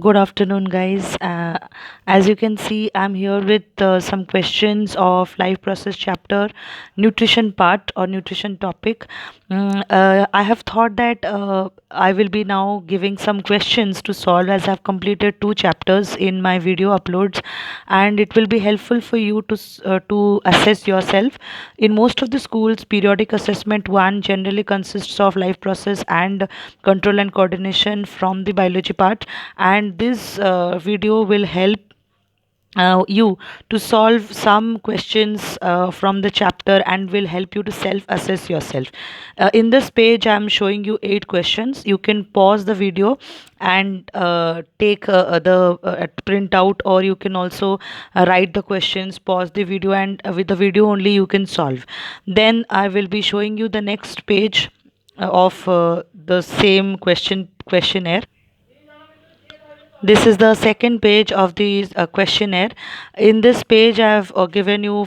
Good afternoon, guys. As you can see, I'm here with some questions of life process chapter, nutrition part or nutrition topic. I have thought that I will be now giving some questions to solve as I've completed two chapters in my video uploads, and it will be helpful for you to assess yourself. In most of the schools, periodic assessment one generally consists of life process and control and coordination from the biology part, and this video will help you to solve some questions from the chapter and will help you to self assess yourself. In this page I'm showing you 8 questions. You can pause the video and take the print out, or you can also write the questions, pause the video, and with the video only you can solve. Then I will be showing you the next page of the same questionnaire. This is the second page of the questionnaire. In this page, I have given you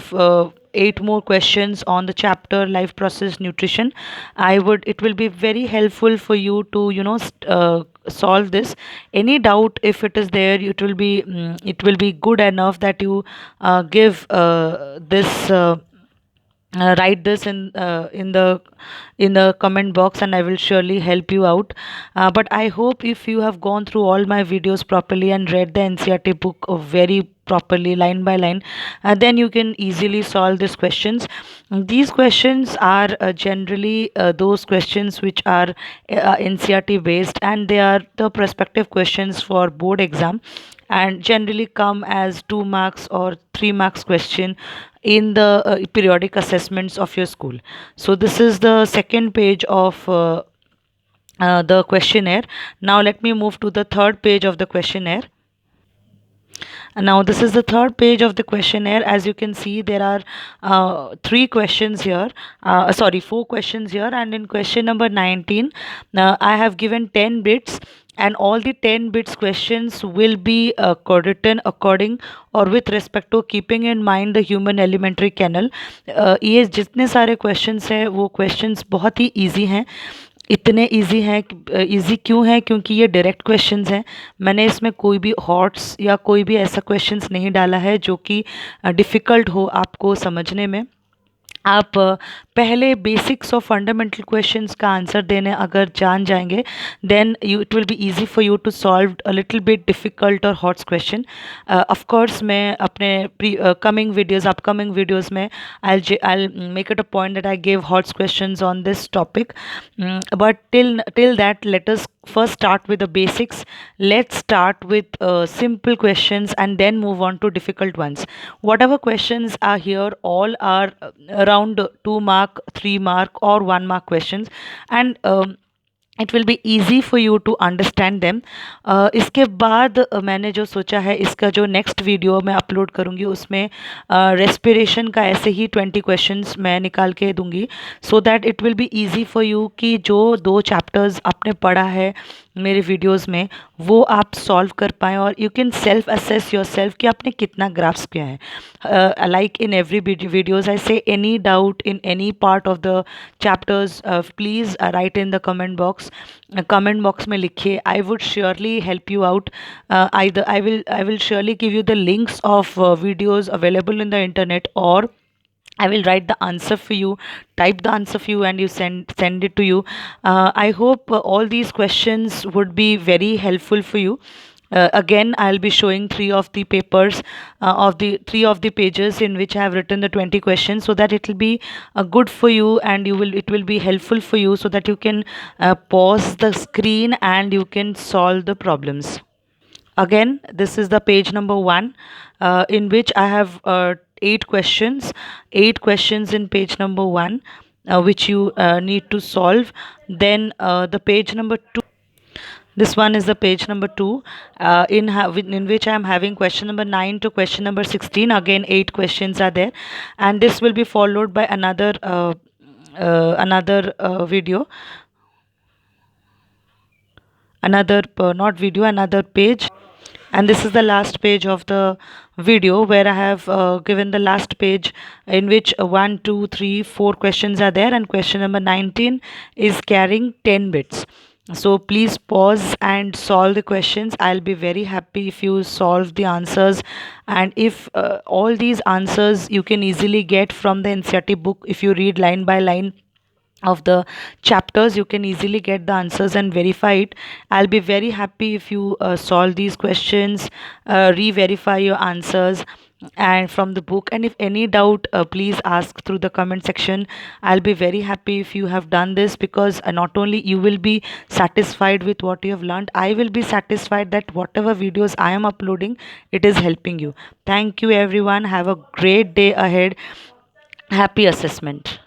8 more questions on the chapter life process nutrition. It will be very helpful for you to, solve this. Any doubt, if it is there, it will be good enough that you give this. Write this in the comment box, and I will surely help you out. But I hope if you have gone through all my videos properly and read the NCERT book very properly line by line, then you can easily solve these questions. These questions are generally those questions which are NCERT based, and they are the prospective questions for board exam, and generally come as 2 marks or 3 marks question in the periodic assessments of your school. So this is the second page of the questionnaire. Now let me move to the third page of the questionnaire. And now this is the third page of the questionnaire. As you can see, there are 3 questions here. Sorry, 4 questions here. And in question number 19, I have given 10 bits, and all the 10 bits questions will be written according or with respect to keeping in mind the human elementary canal. ये जितने सारे questions हैं वो questions बहुत ही easy हैं. इतने easy हैं. Easy क्यों है? क्योंकि ये डायरेक्ट क्वेश्चंस हैं. मैंने इसमें कोई भी हॉट्स या कोई भी ऐसा क्वेश्चंस नहीं डाला है जो कि डिफ़िकल्ट हो आपको समझने में. आप पहले बेसिक्स और फंडामेंटल क्वेश्चंस का आंसर देने अगर जान जाएंगे, then you it will be easy for you to solve a little bit difficult और हॉट्स क्वेश्चन. ऑफ कोर्स मैं अपने अपकमिंग वीडियोस में I make it a point that I give HOTS questions on this topic. But till that, let us first start with the basics. Let's start with simple questions and then move on to difficult ones. Whatever questions are here, all are around 2 mark, 3 mark or 1 mark questions, and it will be easy for you to understand them. इसके बाद मैंने जो सोचा है, इसका जो next video मैं upload करूँगी उसमें रेस्पिरेशन का ऐसे ही 20 क्वेश्चंस मैं निकाल के दूंगी, so that it will be easy for you कि जो 2 चैप्टर्स आपने पढ़ा है मेरे वीडियोस में वो आप सॉल्व कर पाएँ, और you can self assess your self कि आपने कितना ग्रास्प किया है. लाइक इन एवरी वीडियोज़ आई से any doubt in any part of the chapters, please write in the comment box में लिखिए. I would surely help you out. I will surely give you the links of videos available in the internet, or I will write the answer for you, type the answer for you, and you send it to you. I hope all these questions would be very helpful for you. Again, I'll be showing 3 of the papers of the 3 of the pages in which I have written the 20 questions, so that it will be good for you, and it will be helpful for you, so that you can pause the screen and you can solve the problems. Again, this is the page number 1, in which I have 8 questions. 8 questions in page number 1, which you need to solve. Then the page number 2. This one is the page number 2, in which I am having question number 9 to question number 16. Again, 8 questions are there, and this will be followed by another video, another not video, another page. And this is the last page of the video, where I have given the last page, in which 1 2 3 4 questions are there, and question number 19 is carrying 10 bits. So please pause and solve the questions. I'll be very happy if you solve the answers. And if all these answers you can easily get from the NCERT book, if you read line by line of the chapters, you can easily get the answers and verify it. I'll be very happy if you solve these questions, re-verify your answers and from the book. And if any doubt, please ask through the comment section. I'll be very happy if you have done this, because not only you will be satisfied with what you have learned, I will be satisfied that whatever videos I am uploading, it is helping you. Thank you everyone, have a great day ahead. Happy assessment.